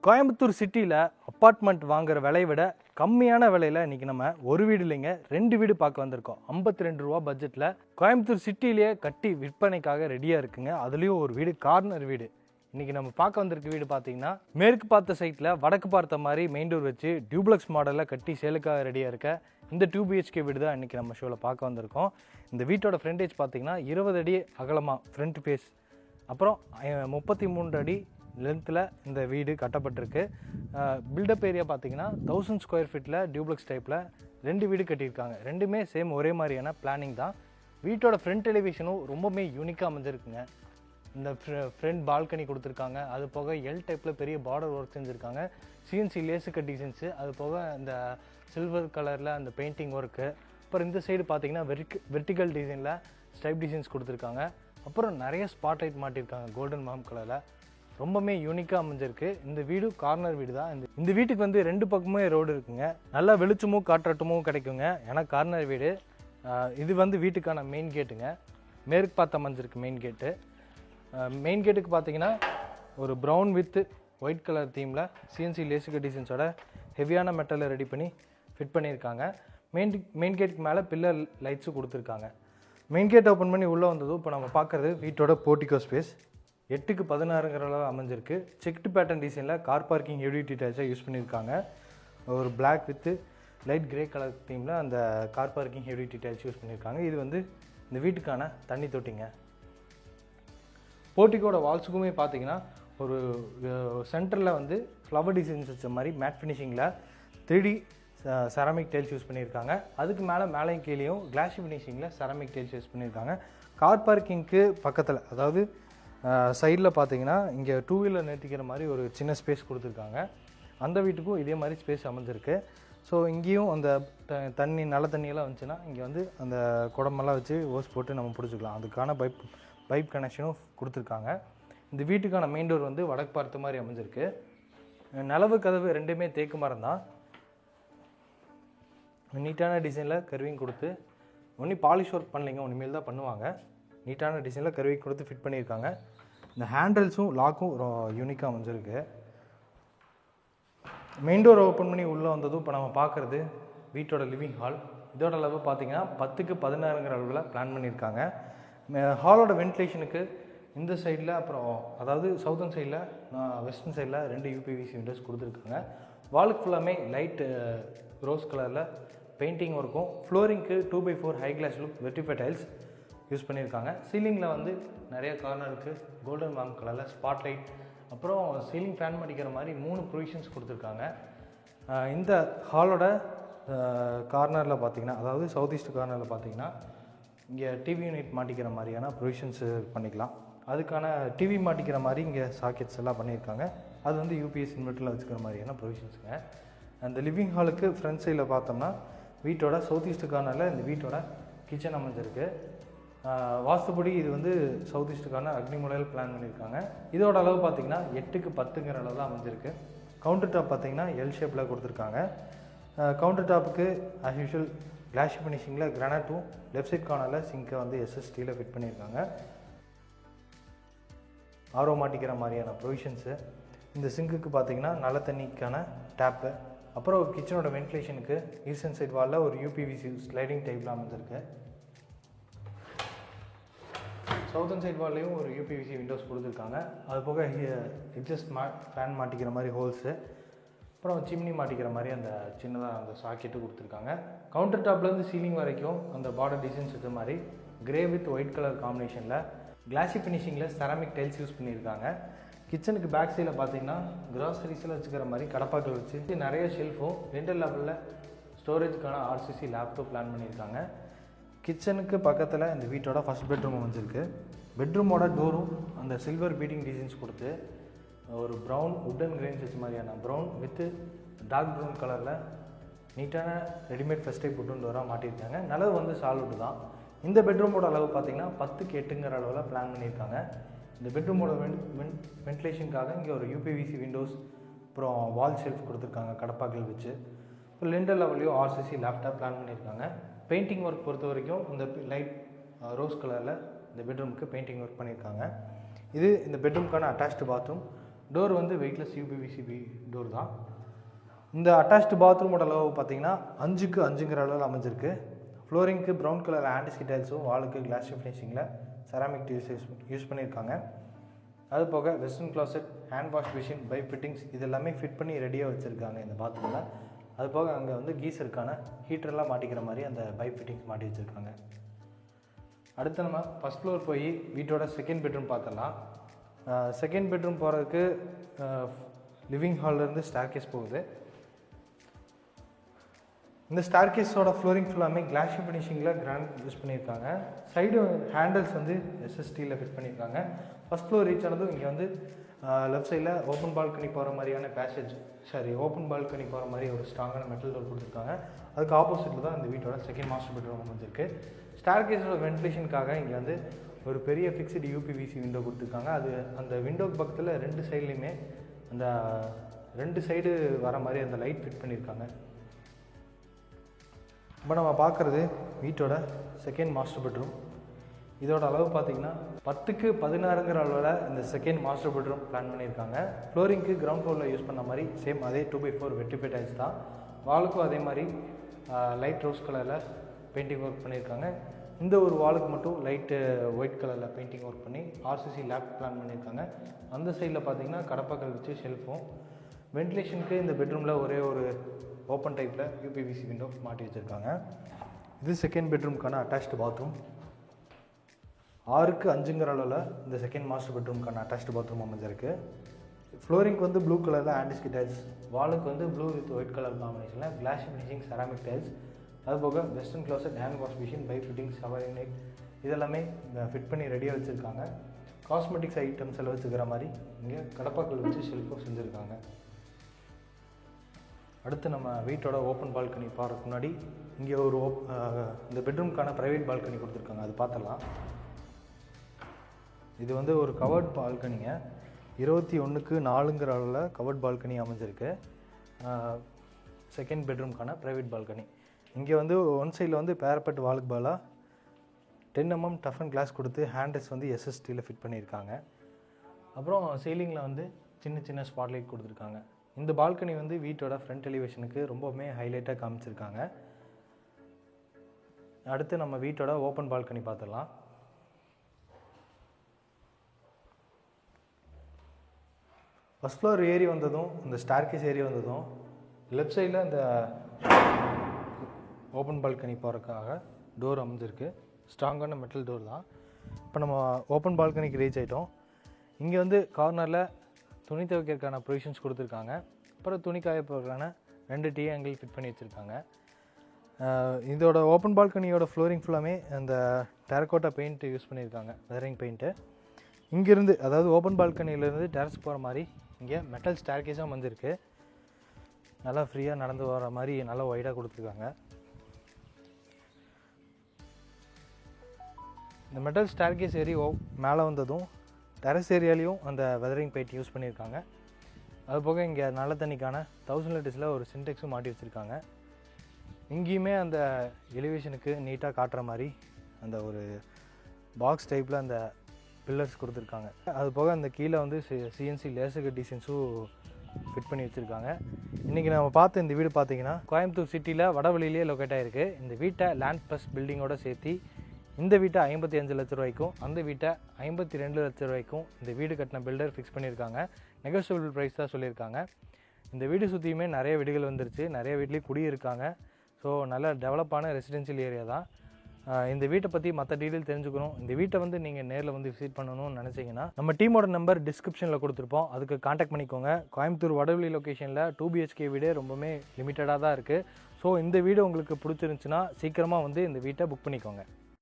கோயம்புத்தூர் சிட்டியில் அப்பார்ட்மெண்ட் வாங்குற விலையை விட கம்மியான விலையில் இன்றைக்கி நம்ம ஒரு வீடு இல்லைங்க 2 வீடு பார்க்க வந்திருக்கோம். 52 ரூபா பட்ஜெட்டில் கோயம்புத்தூர் சிட்டிலேயே கட்டி விற்பனைக்காக ரெடியாக இருக்குங்க. அதுலேயும் ஒரு வீடு கார்னர் வீடு. இன்றைக்கி நம்ம பார்க்க வந்திருக்க வீடு பார்த்தீங்கன்னா மேற்கு பார்த்த சைட்டில் வடக்கு பார்த்த மாதிரி மெயின் டோர் வச்சு டியூப்ளக்ஸ் மாடலில் கட்டி சேலுக்காக ரெடியாக இருக்க இந்த 2 BHK வீடு தான் இன்றைக்கி நம்ம ஷோவில் பார்க்க வந்திருக்கோம். இந்த வீட்டோட ஃப்ரண்டேஜ் பார்த்தீங்கன்னா 20 அடி அகலமாக ஃப்ரண்ட் ஃபேஸ், அப்புறம் 33 அடி லென்த்தில் இந்த வீடு கட்டப்பட்டிருக்கு. பில்டப் ஏரியா பார்த்தீங்கன்னா 1000 ஸ்கொயர் ஃபீட்டில் டியூப்ளக்ஸ் டைப்பில் 2 வீடு கட்டியிருக்காங்க. ரெண்டுமே சேம் ஒரே மாதிரியான பிளானிங் தான். வீட்டோட ஃப்ரண்ட் எலிவேஷனும் ரொம்பவுமே யூனிக்காக அமைஞ்சிருக்குங்க. இந்த ஃப்ரண்ட் பால்கனி கொடுத்துருக்காங்க. அது போக எல் டைப்பில் பெரிய பார்டர் ஒர்க் செஞ்சுருக்காங்க. சிஎன்சி லேசு கட் டிசைன்ஸு, அது போக இந்த சில்வர் கலரில் அந்த பெயிண்டிங் ஒர்க்கு. அப்புறம் இந்த சைடு பார்த்தீங்கன்னா வெர்டிக்கல் டிசைனில் ஸ்டைப் டிசைன்ஸ் கொடுத்துருக்காங்க. அப்புறம் நிறைய ஸ்பாட் லைட் மாட்டியிருக்காங்க கோல்டன் மாம் கலரில். ரொம்பவுமே யூனிக்காக அமைஞ்சிருக்கு. இந்த வீடு கார்னர் வீடு தான். இந்த வீட்டுக்கு வந்து 2 பக்கமுமே ரோடு இருக்குங்க. நல்லா வெளிச்சமும் காற்றோட்டமும் கிடைக்குங்க. ஏன்னா கார்னர் வீடு. இது வந்து வீட்டுக்கான மெயின் கேட்டுங்க. மேற்கு பார்த்து அமைஞ்சிருக்கு மெயின் கேட்டு. மெயின் கேட்டுக்கு பார்த்தீங்கன்னா ஒரு ப்ரௌன் வித் ஒயிட் கலர் தீமில் சிஎன்சி லேசுக டிசைன்ஸோட ஹெவியான மெட்டலை ரெடி பண்ணி ஃபிட் பண்ணியிருக்காங்க. மெயின் கேட்டுக்கு மேலே பில்லர் லைட்ஸும் கொடுத்துருக்காங்க. மெயின் கேட் ஓப்பன் பண்ணி உள்ளே வந்ததும் இப்போ நம்ம பார்க்குறது வீட்டோட போர்ட்டிகோ ஸ்பேஸ். 8க்கு 16ங்கிற அளவு அமைஞ்சிருக்கு. செக்டு பேட்டர்ன் டிசைனில் கார் பார்க்கிங் ஹெவி டீடைல்ஸாக யூஸ் பண்ணியிருக்காங்க. ஒரு black with light grey colour தீமில் அந்த car parking heavy details use பண்ணியிருக்காங்க. இது வந்து இந்த வீட்டுக்கான தண்ணி தொட்டிங்க. போர்ட்டிகோட வால்ஸுக்குமே பார்த்தீங்கன்னா ஒரு சென்டரில் வந்து ஃப்ளவர் டிசைன்ஸ் வச்ச மாதிரி மேட் ஃபினிஷிங்கில் 3D செராமிக் டைல்ஸ் யூஸ் பண்ணியிருக்காங்க. அதுக்கு மேலேயும் கீழேயும் கிளாஷி ஃபினிஷிங்கில் செராமிக் டைல்ஸ் யூஸ் பண்ணியிருக்காங்க. கார் பார்க்கிங்க்கு பக்கத்தில், அதாவது சைடில் பார்த்தீங்கன்னா இங்கே 2 வீலர் நிறுத்திக்கிற மாதிரி ஒரு சின்ன ஸ்பேஸ் கொடுத்துருக்காங்க. அந்த வீட்டுக்கும் இதே மாதிரி ஸ்பேஸ் அமைஞ்சிருக்கு. ஸோ இங்கேயும் அந்த தண்ணி நல்ல தண்ணியெல்லாம் வந்துச்சுன்னா இங்கே வந்து அந்த குடமெல்லாம் வச்சு ஓஸ் போட்டு நம்ம பிடிச்சிக்கலாம். அதுக்கான பைப் கனெக்ஷனும் கொடுத்துருக்காங்க. இந்த வீட்டுக்கான மெயின் டோர் வந்து வடக்கு பார்த்த மாதிரி அமைஞ்சிருக்கு. நிலவு கதவு ரெண்டுமே தேக்கு மரம் தான். நீட்டான டிசைனில் கருவிங் கொடுத்து, ஒன்றும் பாலிஷ் ஒர்க் பண்ணலைங்க, இனிமேல் தான் பண்ணுவாங்க. நீட்டான டிசைனில் கருவிங் கொடுத்து ஃபிட் பண்ணியிருக்காங்க. இந்த ஹேண்டில்ஸும் லாக்கும் யூனிக்காக அமைஞ்சிருக்கு. மெயின் டோர் ஓப்பன் பண்ணி உள்ளே வந்ததும் இப்போ நம்ம பார்க்குறது வீட்டோட லிவிங் ஹால். இதோட அளவு பார்த்தீங்கன்னா 10க்கு 16ங்கிற அளவில் பிளான் பண்ணியிருக்காங்க. ஹாலோட வென்டிலேஷனுக்கு இந்த சைடில், அப்புறம் அதாவது சவுத்தன் சைடில், வெஸ்டர்ன் சைடில் 2 UPVC விண்டோஸ் கொடுத்துருக்காங்க. வாலுக்கு ஃபுல்லாமே லைட் ரோஸ் கலரில் பெயிண்டிங் ஒர்க்கும், ஃப்ளோரிங்க்கு 2x4 ஹை கிளாஸ் லுக் வெர்டிஃபை டைல்ஸ் யூஸ் பண்ணியிருக்காங்க. சீலிங்கில் வந்து நிறைய கார்னருக்கு கோல்டன் வாம் கலரில் ஸ்பாட் லைட், அப்புறம் சீலிங் ஃபேன் மாட்டிக்கிற மாதிரி 3 ப்ரொவிஷன்ஸ் கொடுத்துருக்காங்க. இந்த ஹாலோட கார்னரில் பார்த்தீங்கன்னா, அதாவது சவுத் ஈஸ்ட் கார்னரில் பார்த்தீங்கன்னா இங்கே டிவி யூனிட் மாட்டிக்கிற மாதிரியான ப்ரொவிஷன்ஸு பண்ணிக்கலாம். அதுக்கான டிவி மாட்டிக்கிற மாதிரி இங்கே சாக்கெட்ஸ் எல்லாம் பண்ணியிருக்காங்க. அது வந்து UPS இன்வெர்ட்டரில் வச்சுக்கிற மாதிரியான ப்ரொவிஷன்ஸுங்க. அந்த லிவிங் ஹாலுக்கு ஃப்ரண்ட் சைடில் பார்த்தோம்னா வீட்டோட சவுத் ஈஸ்ட் கார்னரில் இந்த வீட்டோட கிச்சன் அமைஞ்சிருக்கு. வாஸ்துப்படி இது வந்து சவுத் ஈஸ்ட் கார்னர் அக்னி மூலையில் பிளான் பண்ணியிருக்காங்க. இதோட அளவு பார்த்திங்கன்னா 8க்கு 10ங்கிற அளவு தான் அமைஞ்சிருக்கு. கவுண்டர் டாப் பார்த்திங்கன்னா எல் ஷேப்பில் கொடுத்துருக்காங்க. கவுண்டர் டாப்புக்கு ஆஸ் யூஷுவல் கிளாஷி ஃபினிஷிங்கில் கிரானைட்டும், லெஃப்ட் சைட் கார்னரில் சிங்கை வந்து SSTயில் ஃபிட் பண்ணியிருக்காங்க. ஆரோ மாட்டிக்கிற மாதிரியான ப்ரொவிஷன்ஸு. இந்த சிங்குக்கு பார்த்திங்கன்னா நல்ல தண்ணிக்கான டேப்பு, அப்புறம் கிச்சனோட வென்டிலேஷனுக்கு ஈஸ்டர்ன் சைட் வாலில் ஒரு UPVC ஸ்லைடிங் டைப்பில் அமைஞ்சிருக்கு. சவுத்தன் சைட் வால்லையும் ஒரு UPVC விண்டோஸ் கொடுத்துருக்காங்க. அது போக எக்ஸஸ்ட் ஃபேன் மாட்டிக்கிற மாதிரி ஹோல்ஸு, அப்புறம் சிம்னி மாட்டிக்கிற மாதிரி அந்த சின்னதாக அந்த சாக்கெட்டு கொடுத்துருக்காங்க. கவுண்டர் டாப்லேருந்து சீலிங் வரைக்கும் அந்த பார்டர் டிசைன்ஸ் வச்ச மாதிரி கிரே வித் ஒயிட் கலர் காம்பினேஷனில் கிளாசி ஃபினிஷிங்கில் செராமிக் டைல்ஸ் யூஸ் பண்ணியிருக்காங்க. கிச்சனுக்கு பேக் சைடில் பார்த்தீங்கன்னா கிராசரிஸில் வச்சுக்கிற மாதிரி கடப்பாக்கள் வச்சு நிறைய ஷெல்ஃபும் 2 லெவலில் ஸ்டோரேஜுக்கான RCC லேப்டாப் பிளான் பண்ணியிருக்காங்க. கிச்சனுக்கு பக்கத்தில் இந்த வீட்டோட ஃபஸ்ட் பெட்ரூம் அமைஞ்சிருக்கு. பெட்ரூமோட டோரும் அந்த சில்வர் பீட்டிங் டிசைன்ஸ் கொடுத்து ஒரு ப்ரௌன் உட்டன் கிரெயின்ஸ் வச்ச மாதிரியான ப்ரௌன் வித்து டார்க் ப்ரௌன் கலரில் நீட்டான ரெடிமேட் ஃபஸ்ட் டைப் உட்டன் டோராக மாட்டியிருக்காங்க. நிலவு வந்து சால்வுட் தான். இந்த பெட்ரூமோட அளவு பார்த்திங்கன்னா 10க்கு 8ங்கிற அளவில் பிளான் பண்ணியிருக்காங்க. இந்த பெட்ரூமோட வென்டிலேஷனுக்காக இங்கே ஒரு UPVC விண்டோஸ், அப்புறம் வால் ஷெல்ஃப் கொடுத்துருக்காங்க கடப்பாக்கள் வச்சு. இப்போ லெண்டர் லெவல்லையும் RCC லேப்டாப் பிளான் பண்ணியிருக்காங்க. பெயிண்டிங் ஒர்க் பொறுத்த வரைக்கும் இந்த லைட் ரோஸ் கலரில் இந்த பெட்ரூமுக்கு பெயிண்டிங் ஒர்க் பண்ணியிருக்காங்க. இது இந்த பெட்ரூமுக்கான அட்டாச்டு பாத்ரூம். டோர் வந்து வெயிட்லெஸ் யூபிவிசி டோர் தான். இந்த அட்டாச்டு பாத்ரூமோட அளவு பார்த்தீங்கன்னா 5க்கு 5ங்கிற அளவில் அமைஞ்சிருக்கு. ஃப்ளோரிங்க்கு ப்ரௌன் கலர் ஆன்டிஸ்கி டைல்ஸும், வாலுக்கு கிளாஸ் ஃபினிஷிங்கில் செராமிக் டைல்ஸ் யூஸ் பண்ணியிருக்காங்க. அது போக western closet, hand wash machine, pipe fittings இது எல்லாமே ஃபிட் பண்ணி ரெடியாக வச்சுருக்காங்க இந்த பாத்ரூமில். அது போக அங்கே வந்து கீசருக்கான ஹீட்டர்லாம் மாட்டிக்கிற மாதிரி அந்த பைப் ஃபிட்டிங்ஸ் மாட்டி வச்சுருக்காங்க. அடுத்து நம்ம ஃபஸ்ட் ஃப்ளோர் போய் வீட்டோட செகண்ட் பெட்ரூம் பார்த்துடலாம். செகண்ட் பெட்ரூம் போகிறதுக்கு லிவிங் ஹால்லேருந்து ஸ்டேர்கேஸ் போகுது. இந்த ஸ்டார்கேஸோட ஃப்ளோரிங் ஃபுல்லாமே கிளாஸ் ஃபினிஷிங்கில் கிராண்ட் யூஸ் பண்ணியிருக்காங்க. சைடு ஹேண்டில்ஸ் வந்து எஸ்எஸ்டியில் ஃபிட் பண்ணியிருக்காங்க. ஃபஸ்ட் ஃப்ளோர் ரீச் ஆனதும் இங்கே வந்து லெஃப்ட் சைடில் ஓப்பன் பால்கனி போகிற மாதிரியான ஓப்பன் பால்கனி போகிற மாதிரி ஒரு ஸ்ட்ராங்கான மெட்டல் டோர் கொடுத்துருக்காங்க. அதுக்கு ஆப்போசிட்டில் தான் இந்த வீட்டோட செகண்ட் மாஸ்டர் பெட்ரூம் வந்துருக்கு. ஸ்டார்கேஸோட வென்டிலேஷனுக்காக இங்கே வந்து ஒரு பெரிய ஃபிக்ஸ்டு யூபிவிசி விண்டோ கொடுத்துருக்காங்க. அது அந்த விண்டோக்கு பக்கத்தில் 2 சைட்லேயுமே அந்த 2 சைடு வர மாதிரி அந்த லைட் ஃபிட் பண்ணியிருக்காங்க. இப்போ நம்ம பார்க்குறது வீட்டோட செகண்ட் மாஸ்டர் பெட்ரூம். இதோட அளவு பார்த்திங்கன்னா 10க்கு 16ங்கிற அளவில் இந்த செகண்ட் மாஸ்டர் பெட்ரூம் பிளான் பண்ணியிருக்காங்க. ஃப்ளோரிங்க்கு கிரவுண்ட் ஃப்ளோரில் யூஸ் பண்ண மாதிரி சேம் அதே 2x4 வெட்டிஃபை டைல்ஸ் தான். வாலுக்கும் அதே மாதிரி லைட் ரோஸ் கலரில் பெயிண்டிங் ஒர்க் பண்ணியிருக்காங்க. இந்த ஒரு வாலுக்கு மட்டும் லைட்டு ஒயிட் கலரில் பெயிண்டிங் ஒர்க் பண்ணி ஆர்சிசி லேப் பிளான் பண்ணியிருக்காங்க. அந்த சைடில் பார்த்திங்கன்னா கடப்பாக்கள் வச்சு ஷெல்ஃபும், வென்டிலேஷனுக்கு இந்த பெட்ரூமில் ஒரே ஒரு ஓப்பன் டைப்பில் யூபிவிசி விண்டோ மாட்டி வச்சுருக்காங்க. இது செகண்ட் பெட்ரூம்க்கான அட்டாச்டு பாத்ரூம். 6க்கு 5ங்கிற அளவில் இந்த செகண்ட் மாஸ்டர் பெட்ரூம்க்கான அட்டாச்டு பாத்ரூம் அமைஞ்சிருக்கு. ஃப்ளோரிங்க்கு வந்து ப்ளூ கலரில் ஆன்டிஸ்கி டைல்ஸ், வாலுக்கு வந்து ப்ளூ வித் ஒயிட் கலர் காம்பினேஷனில் கிளாஸ் ஃபினிஷிங் செராமிக் டைல்ஸ், அதுபோக western closet, hand wash machine, pipe fittings, shower unit இதெல்லாமே ஃபிட் பண்ணி ரெடியாக வச்சுருக்காங்க. காஸ்மெட்டிக்ஸ் ஐட்டம்ஸ் எல்லாம் வச்சுக்கிற மாதிரி இங்கே கடப்பாக்கள் வச்சு ஷெல்ஃபும் செஞ்சுருக்காங்க. அடுத்து நம்ம வீட்டோட ஓப்பன் பால்கனி போகிறதுக்கு முன்னாடி இங்கே ஒரு இந்த பெட்ரூம்க்கான ப்ரைவேட் பால்கனி கொடுத்துருக்காங்க, அது பார்த்துடலாம். இது வந்து ஒரு கவர்ட் பால்கனிங்க. 21க்கு 4ங்கிற அளவில் கவர்ட் பால்கனி அமைஞ்சிருக்கு. செகண்ட் பெட்ரூம்க்கான ப்ரைவேட் பால்கனி. இங்கே வந்து ஒன் சைடில் வந்து பேரப்பட் வாலுக்கு பாலாக 10 mm டஃப் அண்ட் கிளாஸ் கொடுத்து ஹேண்டில்ஸ் வந்து எஸ்எஸ்டியில் ஃபிட் பண்ணியிருக்காங்க. அப்புறம் சீலிங்கில் வந்து சின்ன சின்ன ஸ்பாட்லைட் கொடுத்துருக்காங்க. இந்த பால்கனி வந்து வீட்டோட ஃப்ரண்ட் எலிவேஷனுக்கு ரொம்பவுமே ஹைலைட்டாக காமிச்சிருக்காங்க. அடுத்து நம்ம வீட்டோட ஓப்பன் பால்கனி பார்த்துடலாம். ஃபஸ்ட் ஃப்ளோர் ஏறி வந்ததும் இந்த ஸ்டார்கேஸ் ஏறி வந்ததும் லெஃப்ட் சைடில் இந்த ஓப்பன் பால்கனி போகிறதுக்காக டோர் அமைஞ்சிருக்கு. ஸ்ட்ராங்கான மெட்டல் டோர் தான். இப்போ நம்ம ஓப்பன் பால்கனிக்கு ரீச் ஆகிட்டோம். இங்கே வந்து கார்னரில் துணி துவைக்கிறதுக்கான ப்ரொவிஷன்ஸ் கொடுத்துருக்காங்க. அப்புறம் துணி காய போகிறதுக்கான 2 டீ ஆங்கிள் ஃபிட் பண்ணி வச்சுருக்காங்க. இதோட ஓப்பன் பால்கனியோட ஃப்ளோரிங் ஃபுல்லாமே அந்த டெரக்கோட்டா பெயிண்ட் யூஸ் பண்ணியிருக்காங்க, வெதரிங் பெயிண்ட்டு. இங்கேருந்து அதாவது ஓப்பன் பால்கனியிலேருந்து டெரஸ் போகிற மாதிரி இங்கே மெட்டல் ஸ்டேர்கேஸும் வந்துருக்கு. நல்லா ஃப்ரீயாக நடந்து வர மாதிரி நல்லா ஒய்டாக கொடுத்துருக்காங்க. இந்த மெட்டல் ஸ்டேர்கேஸ் ஏறி மேலே வந்ததும் டெரஸ் ஏரியாலையும் அந்த வெதரிங் பெயிண்ட் யூஸ் பண்ணியிருக்காங்க. அதுபோக இங்கே நல்ல தண்ணிக்கான 1000 லிட்டர்ஸில் ஒரு சின்டெக்ஸும் மாட்டி வச்சுருக்காங்க. இங்கேயுமே அந்த எலிவேஷனுக்கு நீட்டாக காட்டுற மாதிரி அந்த ஒரு பாக்ஸ் டைப்பில் அந்த பில்லர்ஸ் கொடுத்துருக்காங்க. அது போக அந்த கீழே வந்து சிஎன்சி லேசர் கட் டிசைன்ஸும் ஃபிட் பண்ணி வச்சுருக்காங்க. இன்றைக்கி நம்ம பார்த்த இந்த வீடு பார்த்திங்கன்னா கோயம்புத்தூர் சிட்டியில் வடவழியிலே லொக்கேட் ஆகிருக்கு. இந்த வீட்டை லேண்ட் ப்ளஸ் பில்டிங்கோடு சேர்த்து இந்த வீட்டை 55 லட்ச ரூபாய்க்கும் அந்த வீட்டை 52 லட்ச ரூபாய்க்கும் இந்த வீடு கட்டின பில்டர் ஃபிக்ஸ் பண்ணியிருக்காங்க. நெகோஷியபிள் ப்ரைஸ் தான் சொல்லியிருக்காங்க. இந்த வீடு சுற்றியுமே நிறைய வீடுகள் வந்துருச்சு, நிறைய வீட்லேயும் குடியிருக்காங்க. ஸோ நல்ல டெவலப்பான ரெசிடென்ஷியல் ஏரியா தான். இந்த வீட்டை பற்றி மற்ற டீட்டெயில் தெரிஞ்சுக்கணும், இந்த வீட்டை வந்து நீங்கள் நேரில் வந்து விசிட் பண்ணணும்னு நினச்சிங்கன்னா நம்ம டீமோட நம்பர் டிஸ்கிரிப்ஷனில் கொடுத்துருப்போம், அதுக்கு காண்டாக்ட் பண்ணிக்கோங்க. கோயம்புத்தூர் வடவழி லொக்கேஷனில் 2 BHK வீடு ரொம்பவுமே லிமிட்டடாக தான் இருக்குது. ஸோ இந்த வீடு உங்களுக்கு பிடிச்சிருந்துச்சுன்னா சீக்கிரமாக வந்து இந்த வீட்டை புக் பண்ணிக்கோங்க.